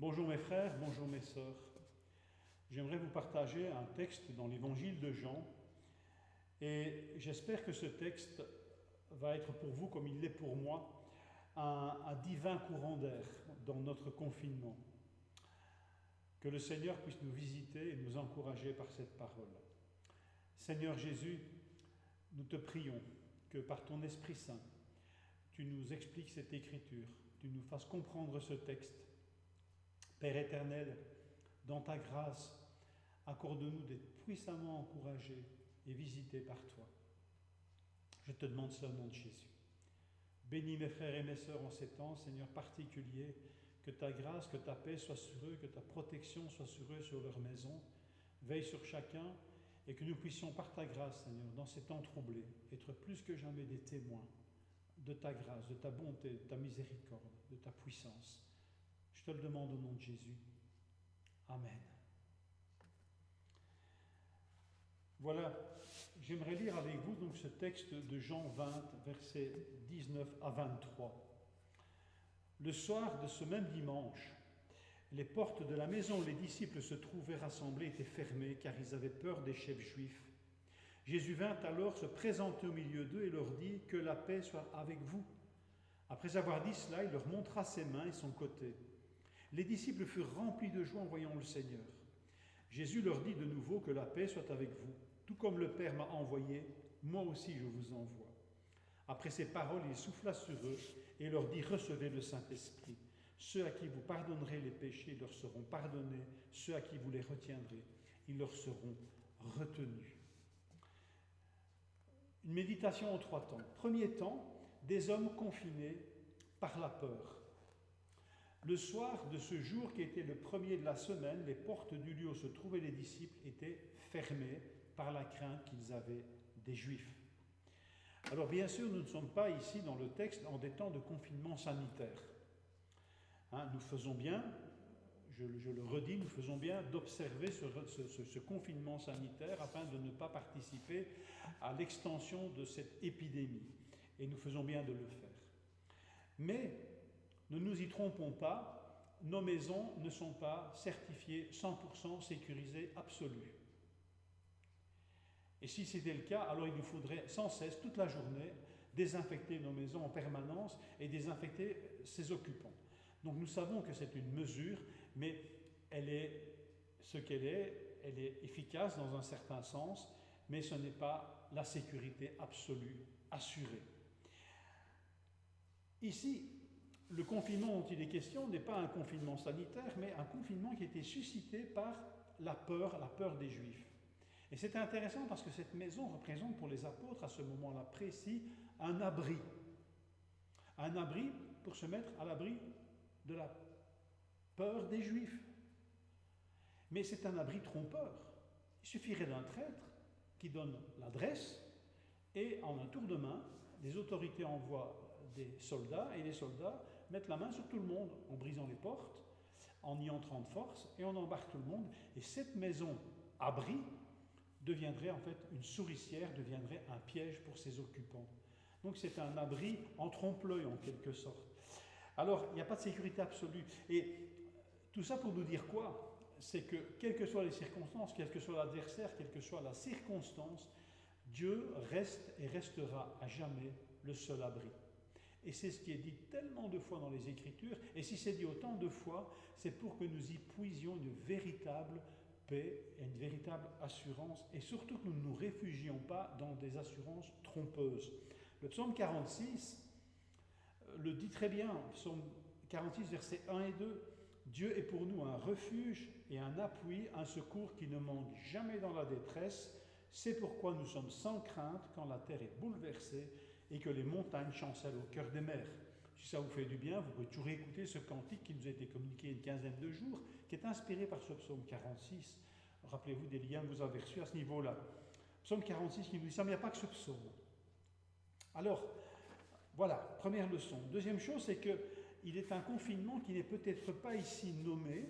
Bonjour mes frères, bonjour mes sœurs. J'aimerais vous partager un texte dans l'évangile de Jean et j'espère que ce texte va être pour vous, comme il l'est pour moi, un divin courant d'air dans notre confinement. Que le Seigneur puisse nous visiter et nous encourager par cette parole. Seigneur Jésus, nous te prions que par ton Esprit Saint, tu nous expliques cette écriture, tu nous fasses comprendre ce texte. Père éternel, dans ta grâce, accorde-nous d'être puissamment encouragés et visités par toi. Je te demande cela au nom de Jésus. Bénis mes frères et mes sœurs en ces temps, Seigneur particulier, que ta grâce, que ta paix soit sur eux, que ta protection soit sur eux, sur leur maison. Veille sur chacun et que nous puissions par ta grâce, Seigneur, dans ces temps troublés, être plus que jamais des témoins de ta grâce, de ta bonté, de ta miséricorde, de ta puissance. Je te le demande au nom de Jésus. Amen. Voilà, j'aimerais lire avec vous donc ce texte de Jean 20, versets 19 à 23. Le soir de ce même dimanche, les portes de la maison où les disciples se trouvaient rassemblés étaient fermées car ils avaient peur des chefs juifs. Jésus vint alors se présenter au milieu d'eux et leur dit « Que la paix soit avec vous ». Après avoir dit cela, il leur montra ses mains et son côté. Les disciples furent remplis de joie en voyant le Seigneur. Jésus leur dit de nouveau que la paix soit avec vous. Tout comme le Père m'a envoyé, moi aussi je vous envoie. Après ces paroles, il souffla sur eux et leur dit « Recevez le Saint-Esprit. Ceux à qui vous pardonnerez les péchés leur seront pardonnés. Ceux à qui vous les retiendrez, ils leur seront retenus. » Une méditation en 3 temps. Premier temps, des hommes confinés par la peur. Le soir de ce jour qui était le premier de la semaine, les portes du lieu où se trouvaient les disciples étaient fermées par la crainte qu'ils avaient des Juifs. Alors bien sûr, nous ne sommes pas ici dans le texte en des temps de confinement sanitaire. Nous faisons bien, je le redis, nous faisons bien d'observer ce confinement sanitaire afin de ne pas participer à l'extension de cette épidémie. Et nous faisons bien de le faire. Mais ne nous y trompons pas, nos maisons ne sont pas certifiées 100% sécurisées absolues. Et si c'était le cas, alors il nous faudrait sans cesse, toute la journée, désinfecter nos maisons en permanence et désinfecter ses occupants. Donc nous savons que c'est une mesure, mais elle est ce qu'elle est, elle est efficace dans un certain sens, mais ce n'est pas la sécurité absolue, assurée. Ici, le confinement dont il est question n'est pas un confinement sanitaire, mais un confinement qui a été suscité par la peur des Juifs. Et c'est intéressant parce que cette maison représente pour les apôtres, à ce moment-là précis, un abri. Un abri pour se mettre à l'abri de la peur des Juifs. Mais c'est un abri trompeur. Il suffirait d'un traître qui donne l'adresse et en un tour de main, les autorités envoient des soldats et les soldats mettent la main sur tout le monde en brisant les portes, en y entrant de force et on embarque tout le monde. Et cette maison abri deviendrait en fait une souricière, deviendrait un piège pour ses occupants. Donc c'est un abri en trompe-l'œil en quelque sorte. Alors il n'y a pas de sécurité absolue. Et tout ça pour nous dire quoi ? C'est que quelles que soient les circonstances, quel que soit l'adversaire, quelle que soit la circonstance, Dieu reste et restera à jamais le seul abri. Et c'est ce qui est dit tellement de fois dans les Écritures, et si c'est dit autant de fois, c'est pour que nous y puisions une véritable paix et une véritable assurance, et surtout que nous ne nous réfugions pas dans des assurances trompeuses. Le psaume 46 le dit très bien, psaume 46, versets 1 et 2, « Dieu est pour nous un refuge et un appui, un secours qui ne manque jamais dans la détresse. C'est pourquoi nous sommes sans crainte quand la terre est bouleversée et que les montagnes chancellent au cœur des mers. » Si ça vous fait du bien, vous pouvez toujours écouter ce cantique qui nous a été communiqué il y a une quinzaine de jours, qui est inspiré par ce psaume 46. Rappelez-vous des liens que vous avez reçus à ce niveau-là. Psaume 46 qui nous dit ça, mais il n'y a pas que ce psaume. Alors, voilà, première leçon. Deuxième chose, c'est qu'il est un confinement qui n'est peut-être pas ici nommé.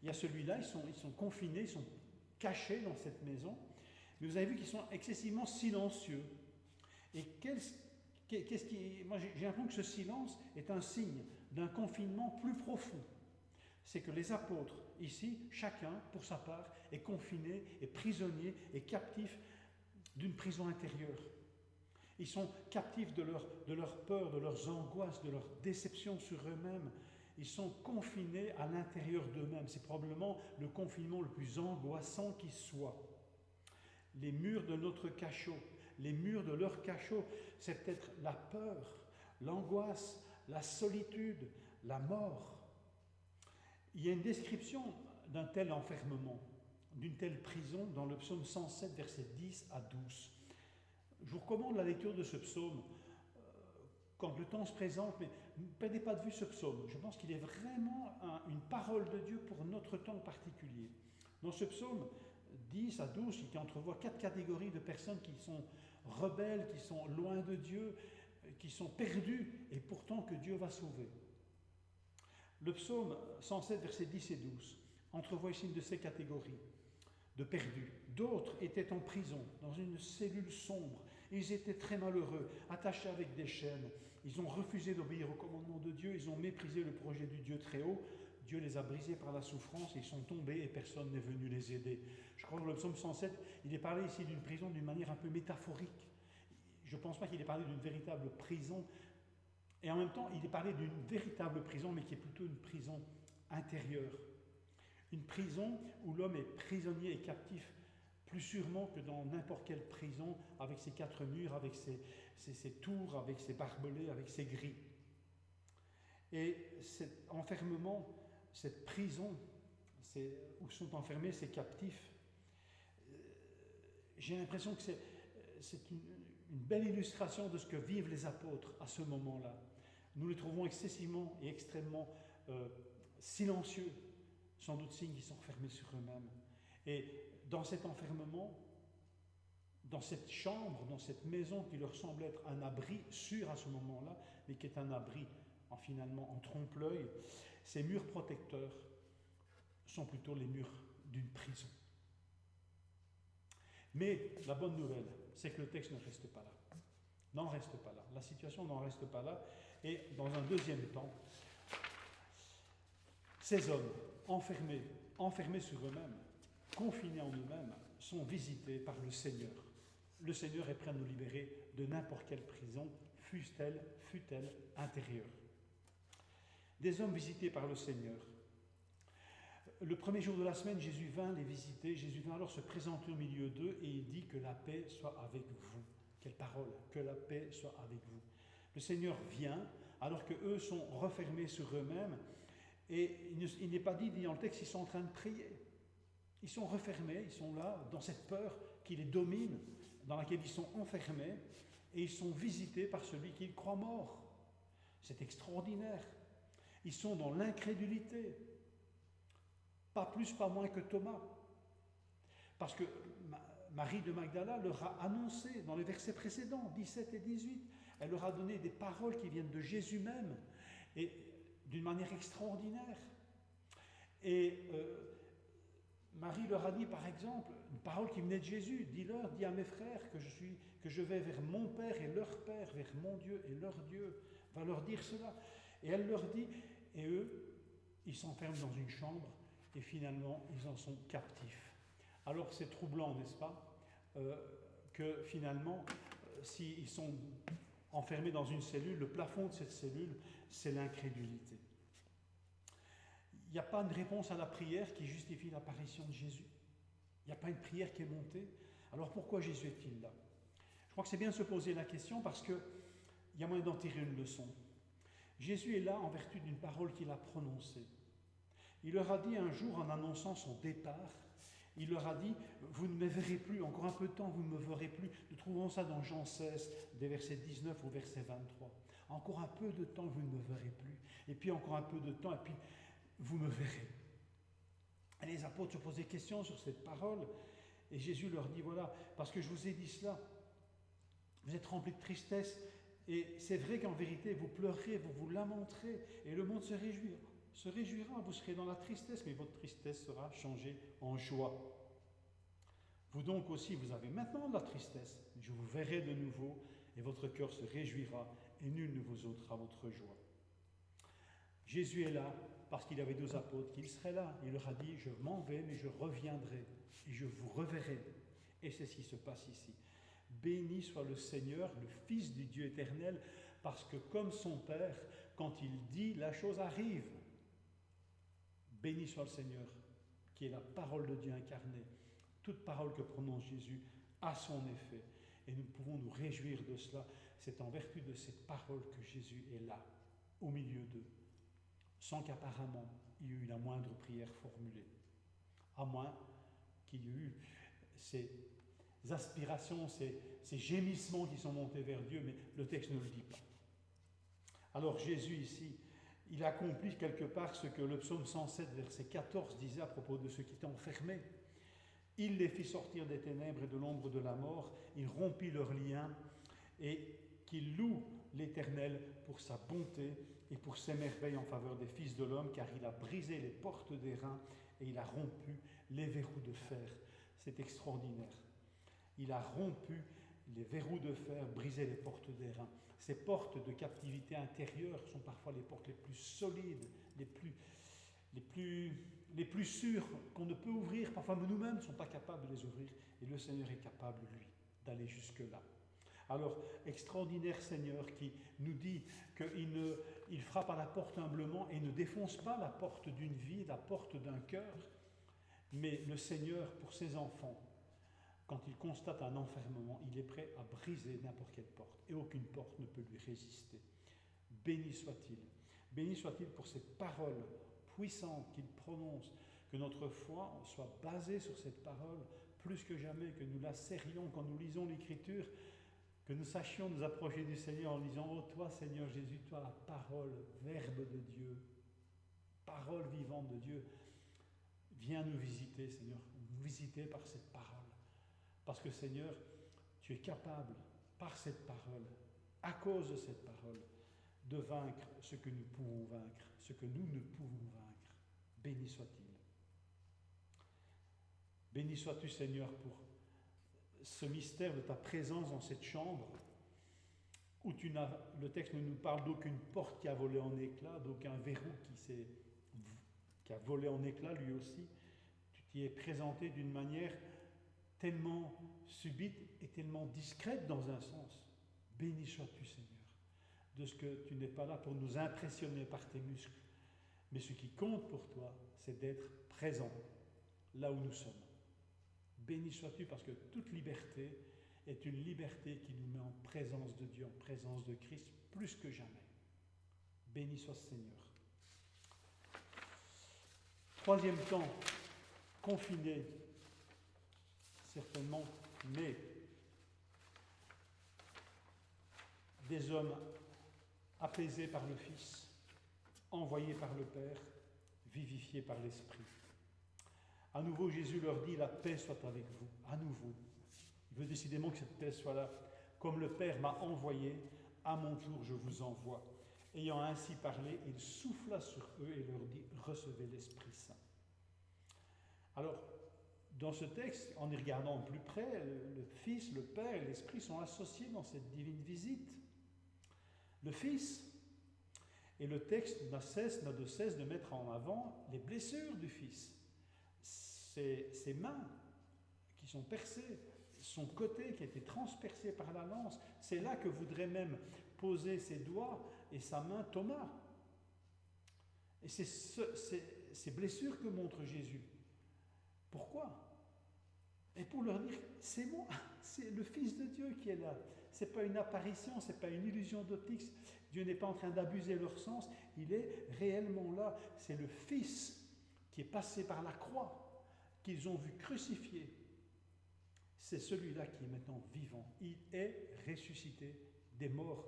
Il y a celui-là, ils sont confinés, ils sont cachés dans cette maison. Mais vous avez vu qu'ils sont excessivement silencieux. Et moi j'ai l'impression que ce silence est un signe d'un confinement plus profond. c'est que les apôtres, ici, chacun, pour sa part, est confiné, est prisonnier, est captif d'une prison intérieure. Ils sont captifs de leur peur, de leurs angoisses, de leur déception sur eux-mêmes. Ils sont confinés à l'intérieur d'eux-mêmes. C'est probablement le confinement le plus angoissant qui soit. Les murs de notre cachot, les murs de leur cachot, c'est peut-être la peur, l'angoisse, la solitude, la mort. Il y a une description d'un tel enfermement, d'une telle prison dans le psaume 107, versets 10 à 12. Je vous recommande la lecture de ce psaume quand le temps se présente, mais ne perdez pas de vue ce psaume. Je pense qu'il est vraiment une parole de Dieu pour notre temps particulier. Dans ce psaume 10 à 12, il y entrevoit 4 catégories de personnes qui sont rebelles, qui sont loin de Dieu, qui sont perdues, et pourtant que Dieu va sauver. Le psaume 107, versets 10 et 12, entrevoit ici une de ces catégories de perdus. D'autres étaient en prison, dans une cellule sombre. Ils étaient très malheureux, attachés avec des chaînes. Ils ont refusé d'obéir au commandement de Dieu, ils ont méprisé le projet du Dieu très haut. Dieu les a brisés par la souffrance, ils sont tombés et personne n'est venu les aider. Je crois que le psaume 107, il est parlé ici d'une prison d'une manière un peu métaphorique. Je ne pense pas qu'il est parlé d'une véritable prison. Et en même temps, il est parlé d'une véritable prison, mais qui est plutôt une prison intérieure. Une prison où l'homme est prisonnier et captif, plus sûrement que dans n'importe quelle prison, avec ses 4 murs, avec ses tours, avec ses barbelés, avec ses grilles. Et cet enfermement, cette prison où sont enfermés ces captifs, j'ai l'impression que c'est une belle illustration de ce que vivent les apôtres à ce moment-là. Nous les trouvons excessivement et extrêmement silencieux, sans doute signe qu'ils sont fermés sur eux-mêmes. Et dans cet enfermement, dans cette chambre, dans cette maison qui leur semble être un abri sûr à ce moment-là, mais qui est un abri finalement en trompe-l'œil, ces murs protecteurs sont plutôt les murs d'une prison. Mais la bonne nouvelle, c'est que le texte ne reste pas là. N'en reste pas là. La situation n'en reste pas là. Et dans un deuxième temps, ces hommes enfermés sur eux-mêmes, confinés en eux-mêmes, sont visités par le Seigneur. Le Seigneur est prêt à nous libérer de n'importe quelle prison, fût-elle intérieure. Des hommes visités par le Seigneur. Le premier jour de la semaine, Jésus vint les visiter. Jésus vint alors se présenter au milieu d'eux et il dit que la paix soit avec vous. Quelle parole, que la paix soit avec vous. Le Seigneur vient alors qu'eux sont refermés sur eux-mêmes et il n'est pas dit dans le texte qu'ils sont en train de prier. Ils sont refermés, ils sont là dans cette peur qui les domine, dans laquelle ils sont enfermés et ils sont visités par celui qu'ils croient mort. C'est extraordinaire. Ils sont dans l'incrédulité. Pas plus, pas moins que Thomas. Parce que Marie de Magdala leur a annoncé dans les versets précédents, 17 et 18, elle leur a donné des paroles qui viennent de Jésus même, et d'une manière extraordinaire. Et Marie leur a dit, par exemple, une parole qui venait de Jésus, dis-leur, dis à mes frères que je vais vers mon Père et leur Père, vers mon Dieu et leur Dieu, va leur dire cela. Et elle leur dit, et eux, ils s'enferment dans une chambre, et finalement, ils en sont captifs. Alors c'est troublant, n'est-ce pas, que finalement, s'ils sont enfermés dans une cellule, le plafond de cette cellule, c'est l'incrédulité. Il n'y a pas une réponse à la prière qui justifie l'apparition de Jésus. Il n'y a pas une prière qui est montée. Alors pourquoi Jésus est-il là? Je crois que c'est bien de se poser la question parce qu'il y a moyen d'en tirer une leçon. Jésus est là en vertu d'une parole qu'il a prononcée. Il leur a dit un jour, en annonçant son départ, il leur a dit, vous ne me verrez plus, encore un peu de temps, vous ne me verrez plus. Nous trouvons ça dans Jean 16, des versets 19 au verset 23. Encore un peu de temps, vous ne me verrez plus. Et puis encore un peu de temps, et puis vous me verrez. Et les apôtres se posaient des questions sur cette parole, et Jésus leur dit, voilà, parce que je vous ai dit cela, vous êtes remplis de tristesse, et c'est vrai qu'en vérité, vous pleurerez, vous vous lamenterez, et le monde se réjouira, vous serez dans la tristesse, mais votre tristesse sera changée en joie. Vous donc aussi, vous avez maintenant de la tristesse, je vous verrai de nouveau, et votre cœur se réjouira, et nul ne vous ôtera votre joie. Jésus est là, parce qu'il avait 12 apôtres, qu'il serait là. Il leur a dit, je m'en vais, mais je reviendrai, et je vous reverrai. Et c'est ce qui se passe ici. Béni soit le Seigneur, le Fils du Dieu éternel, parce que comme son Père, quand il dit, la chose arrive. Béni soit le Seigneur, qui est la parole de Dieu incarnée. Toute parole que prononce Jésus a son effet. Et nous pouvons nous réjouir de cela. C'est en vertu de cette parole que Jésus est là, au milieu d'eux, sans qu'apparemment il y ait eu la moindre prière formulée. À moins qu'il y ait eu ces aspirations, ces gémissements qui sont montés vers Dieu, mais le texte ne le dit pas. Alors Jésus ici, il accomplit quelque part ce que le psaume 107, verset 14 disait à propos de ceux qui étaient enfermés. Il les fit sortir des ténèbres et de l'ombre de la mort, il rompit leurs liens, et qu'il loue l'Éternel pour sa bonté et pour ses merveilles en faveur des fils de l'homme, car il a brisé les portes d'airain et il a rompu les verrous de fer. C'est extraordinaire. Il a rompu les verrous de fer, brisé les portes d'airain. Ces portes de captivité intérieure sont parfois les portes les plus solides, les plus sûres qu'on ne peut ouvrir. Parfois nous-mêmes ne sommes pas capables de les ouvrir. Et le Seigneur est capable, lui, d'aller jusque-là. Alors, extraordinaire Seigneur qui nous dit qu'il frappe à la porte humblement et ne défonce pas la porte d'une vie, la porte d'un cœur. Mais le Seigneur, pour ses enfants, quand il constate un enfermement, il est prêt à briser n'importe quelle porte. Et aucune porte ne peut lui résister. Béni soit-il. Béni soit-il pour ces paroles puissantes qu'il prononce, que notre foi soit basée sur cette parole plus que jamais, que nous la serrions quand nous lisons l'Écriture, que nous sachions nous approcher du Seigneur en disant « Oh, toi, Seigneur Jésus, toi, la parole, Verbe de Dieu, parole vivante de Dieu, viens nous visiter, Seigneur, nous visiter par cette parole. Parce que, Seigneur, tu es capable, par cette parole, à cause de cette parole, de vaincre ce que nous pouvons vaincre, ce que nous ne pouvons vaincre. Béni soit-il. Béni sois-tu, Seigneur, pour ce mystère de ta présence dans cette chambre, où le texte ne nous parle d'aucune porte qui a volé en éclats, d'aucun verrou qui a volé en éclats lui aussi. Tu t'y es présenté d'une manière tellement subite et tellement discrète dans un sens. Béni sois-tu, Seigneur, de ce que tu n'es pas là pour nous impressionner par tes muscles, mais ce qui compte pour toi, c'est d'être présent là où nous sommes. Béni sois-tu parce que toute liberté est une liberté qui nous met en présence de Dieu, en présence de Christ, plus que jamais. Béni soit ce Seigneur. Troisième temps, confiné, certainement, mais des hommes apaisés par le Fils, envoyés par le Père, vivifiés par l'Esprit. À nouveau, Jésus leur dit, la paix soit avec vous, à nouveau. Il veut décidément que cette paix soit là. Comme le Père m'a envoyé, à mon tour je vous envoie. Ayant ainsi parlé, il souffla sur eux et leur dit, recevez l'Esprit Saint. Alors, dans ce texte, en y regardant de plus près, le Fils, le Père et l'Esprit sont associés dans cette divine visite. Le Fils, et le texte n'a de cesse de mettre en avant les blessures du Fils. Ses mains qui sont percées, son côté qui a été transpercé par la lance, c'est là que voudrait même poser ses doigts et sa main Thomas. Et c'est ces blessures que montre Jésus. Pourquoi ? Et pour leur dire, c'est moi, c'est le Fils de Dieu qui est là. Ce n'est pas une apparition, ce n'est pas une illusion d'optique. Dieu n'est pas en train d'abuser leur sens, il est réellement là. C'est le Fils qui est passé par la croix, qu'ils ont vu crucifié. C'est celui-là qui est maintenant vivant. Il est ressuscité des morts.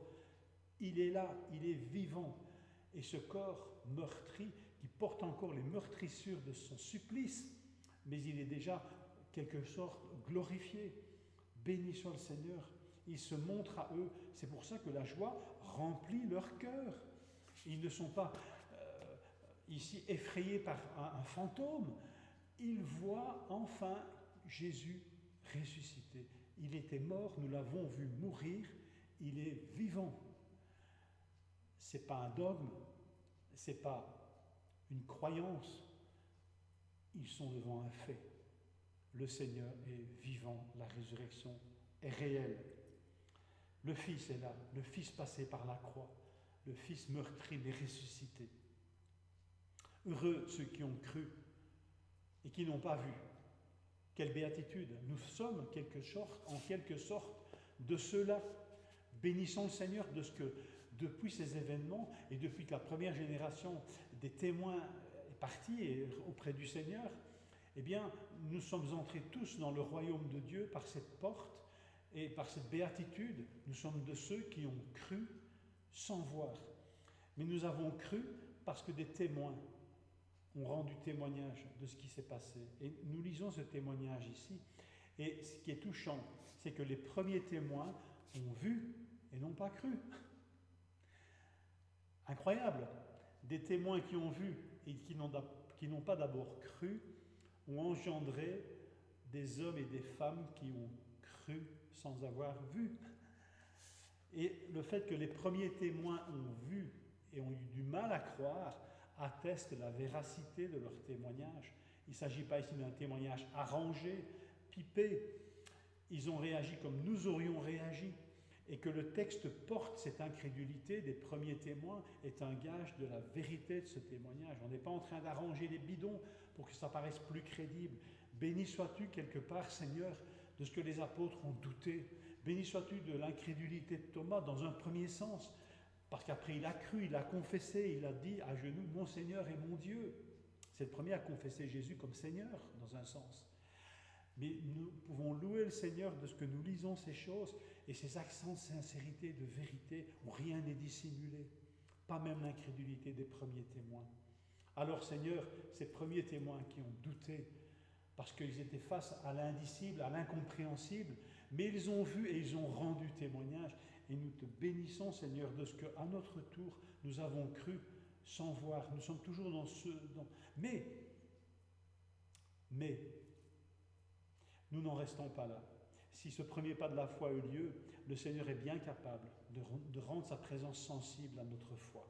Il est là, il est vivant. Et ce corps meurtri, qui porte encore les meurtrissures de son supplice, mais il est déjà, quelque sorte, glorifié. Béni soit le Seigneur. Il se montre à eux. C'est pour ça que la joie remplit leur cœur. Ils ne sont pas ici effrayés par un fantôme. Ils voient enfin Jésus ressuscité. Il était mort, nous l'avons vu mourir, il est vivant. Ce n'est pas un dogme, ce n'est pas une croyance, ils sont devant un fait. Le Seigneur est vivant, la résurrection est réelle. Le Fils est là, le Fils passé par la croix, le Fils meurtri mais ressuscité. Heureux ceux qui ont cru et qui n'ont pas vu. Quelle béatitude! Nous sommes en quelque sorte de ceux-là. Bénissons le Seigneur de ce que, depuis ces événements et depuis que la première génération des témoins est partie auprès du Seigneur, eh bien, nous sommes entrés tous dans le royaume de Dieu par cette porte et par cette béatitude. Nous sommes de ceux qui ont cru sans voir. Mais nous avons cru parce que des témoins ont rendu témoignage de ce qui s'est passé. Et nous lisons ce témoignage ici. Et ce qui est touchant, c'est que les premiers témoins ont vu et n'ont pas cru. Incroyable! Des témoins qui ont vu et qui n'ont pas d'abord cru ont engendré des hommes et des femmes qui ont cru sans avoir vu. Et le fait que les premiers témoins ont vu et ont eu du mal à croire atteste la véracité de leur témoignage. Il ne s'agit pas ici d'un témoignage arrangé, pipé. Ils ont réagi comme nous aurions réagi. Et que le texte porte cette incrédulité des premiers témoins est un gage de la vérité de ce témoignage. On n'est pas en train d'arranger les bidons pour que ça paraisse plus crédible. Béni sois-tu quelque part, Seigneur, de ce que les apôtres ont douté. Béni sois-tu de l'incrédulité de Thomas dans un premier sens, parce qu'après il a cru, il a confessé, il a dit à genoux, mon Seigneur et mon Dieu. C'est le premier à confesser Jésus comme Seigneur, dans un sens. Mais nous pouvons louer le Seigneur de ce que nous lisons ces choses et ces accents de sincérité, de vérité, où rien n'est dissimulé, pas même l'incrédulité des premiers témoins. Alors Seigneur, ces premiers témoins qui ont douté, parce qu'ils étaient face à l'indicible, à l'incompréhensible, mais ils ont vu et ils ont rendu témoignage, et nous te bénissons Seigneur de ce qu'à notre tour, nous avons cru sans voir. Nous sommes toujours dans ce... Mais, nous n'en restons pas là. Si ce premier pas de la foi a eu lieu, le Seigneur est bien capable de rendre sa présence sensible à notre foi.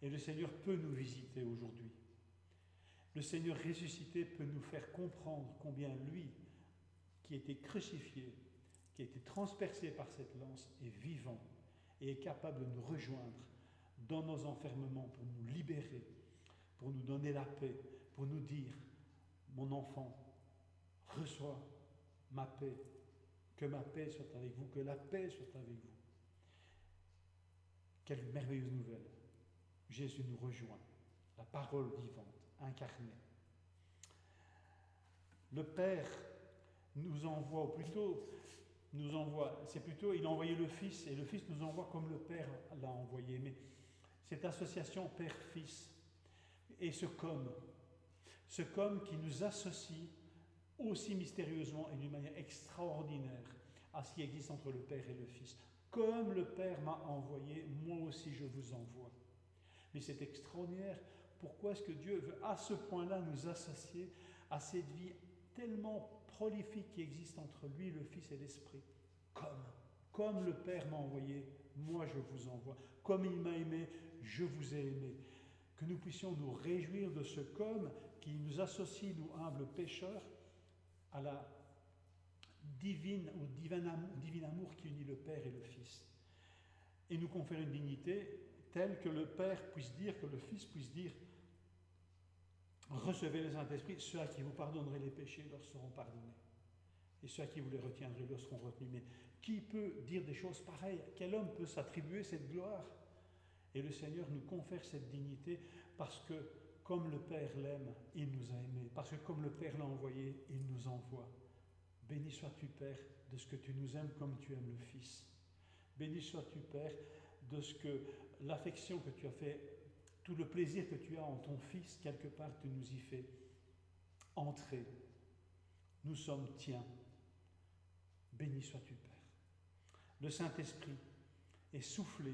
Et le Seigneur peut nous visiter aujourd'hui. Le Seigneur ressuscité peut nous faire comprendre combien lui, qui était crucifié, qui a été transpercé par cette lance, est vivant et est capable de nous rejoindre dans nos enfermements pour nous libérer, pour nous donner la paix, pour nous dire, mon enfant, reçois ma paix, que ma paix soit avec vous, que la paix soit avec vous. Quelle merveilleuse nouvelle! Jésus nous rejoint, la parole vivante, incarnée. Le Père nous envoie, ou plutôt nous envoie, il a envoyé le Fils, et le Fils nous envoie comme le Père l'a envoyé. Mais cette association Père-Fils, et ce comme qui nous associe aussi mystérieusement et d'une manière extraordinaire à ce qui existe entre le Père et le Fils. Comme le Père m'a envoyé, moi aussi je vous envoie. Mais c'est extraordinaire. Pourquoi est-ce que Dieu veut à ce point-là nous associer à cette vie tellement prolifique qui existe entre lui, le Fils et l'Esprit? Comme le Père m'a envoyé, moi je vous envoie. Comme il m'a aimé, je vous ai aimé. Que nous puissions nous réjouir de ce comme qui nous associe, nous humbles pécheurs, à la divin amour qui unit le Père et le Fils. Et nous confère une dignité telle que le Père puisse dire, que le Fils puisse dire, recevez le Saint-Esprit, ceux à qui vous pardonnerez les péchés leur seront pardonnés. Et ceux à qui vous les retiendrez leur seront retenus. Mais qui peut dire des choses pareilles? Quel homme peut s'attribuer cette gloire? Et le Seigneur nous confère cette dignité parce que, comme le Père l'aime, il nous a aimés. Parce que comme le Père l'a envoyé, il nous envoie. Béni sois-tu, Père, de ce que tu nous aimes comme tu aimes le Fils. Béni sois-tu, Père, de ce que l'affection que tu as fait, tout le plaisir que tu as en ton Fils, quelque part, tu nous y fais entrer. Nous sommes tiens. Béni sois-tu, Père. Le Saint-Esprit est soufflé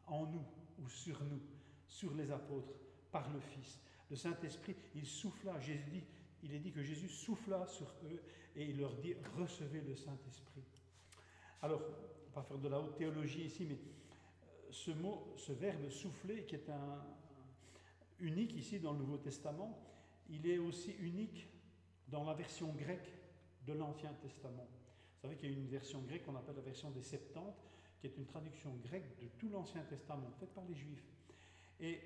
en nous ou sur les apôtres, par le Fils. Le Saint-Esprit, il souffla. Il est dit que Jésus souffla sur eux et il leur dit « Recevez le Saint-Esprit ». Alors, on ne va pas faire de la haute théologie ici, mais ce verbe « souffler » qui est unique ici dans le Nouveau Testament, il est aussi unique dans la version grecque de l'Ancien Testament. Vous savez qu'il y a une version grecque qu'on appelle la version des Septante, qui est une traduction grecque de tout l'Ancien Testament, faite par les Juifs. Et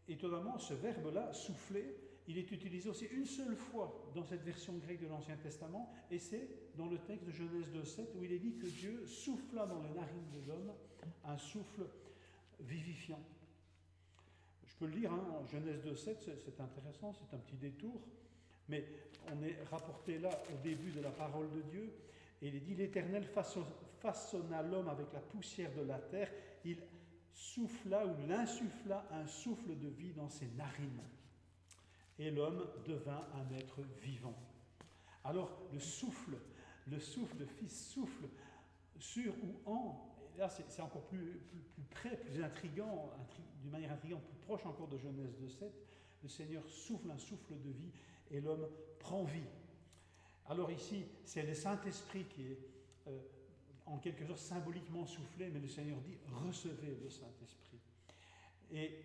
étonnamment, ce verbe-là, souffler, il est utilisé aussi une seule fois dans cette version grecque de l'Ancien Testament, et c'est dans le texte de Genèse 2,7 où il est dit que Dieu souffla dans les narines de l'homme un souffle vivifiant. Je peux le lire, hein, en Genèse 2,7, c'est intéressant, c'est un petit détour, mais on est rapporté là au début de la parole de Dieu, et il est dit: l'Éternel façonna l'homme avec la poussière de la terre, il souffla ou l'insuffla un souffle de vie dans ses narines. Et l'homme devint un être vivant. Alors le souffle, le Fils souffle sur ou en, et là c'est encore plus près, plus intriguant, d'une manière intrigante, plus proche encore de Genèse 2,7, le Seigneur souffle un souffle de vie et l'homme prend vie. Alors ici, c'est le Saint-Esprit qui est en quelque sorte symboliquement soufflé, mais le Seigneur dit: recevez le Saint-Esprit. Et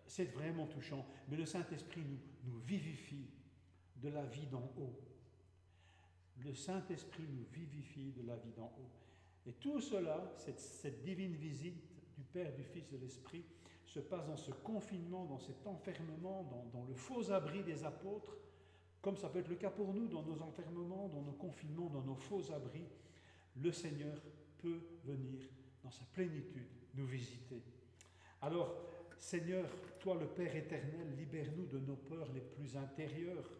c'est vraiment touchant. Mais le Saint-Esprit nous vivifie de la vie d'en haut. Le Saint-Esprit nous vivifie de la vie d'en haut. Et tout cela, cette divine visite du Père, du Fils et de l'Esprit, se passe dans ce confinement, dans cet enfermement, dans le faux abri des apôtres, comme ça peut être le cas pour nous, dans nos enfermements, dans nos confinements, dans nos faux abris. Le Seigneur peut venir dans sa plénitude nous visiter. Alors, Seigneur, toi le Père éternel, libère-nous de nos peurs les plus intérieures.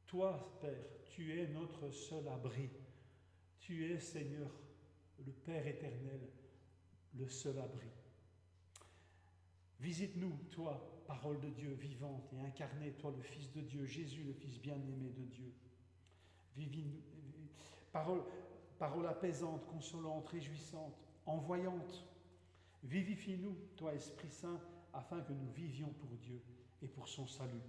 Toi, Père, tu es notre seul abri. Tu es, Seigneur, le Père éternel, le seul abri. Visite-nous, toi, parole de Dieu vivante et incarnée, toi le Fils de Dieu, Jésus, le Fils bien-aimé de Dieu. Parole apaisante, consolante, réjouissante, envoyante. Vivifie-nous, toi Esprit Saint, afin que nous vivions pour Dieu et pour son salut.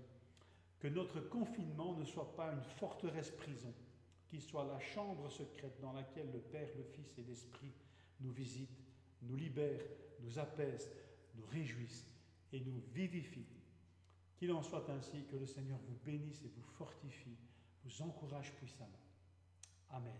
Que notre confinement ne soit pas une forteresse prison, qu'il soit la chambre secrète dans laquelle le Père, le Fils et l'Esprit nous visitent, nous libèrent, nous apaisent, nous réjouissent et nous vivifient. Qu'il en soit ainsi, que le Seigneur vous bénisse et vous fortifie, vous encourage puissamment. Amen.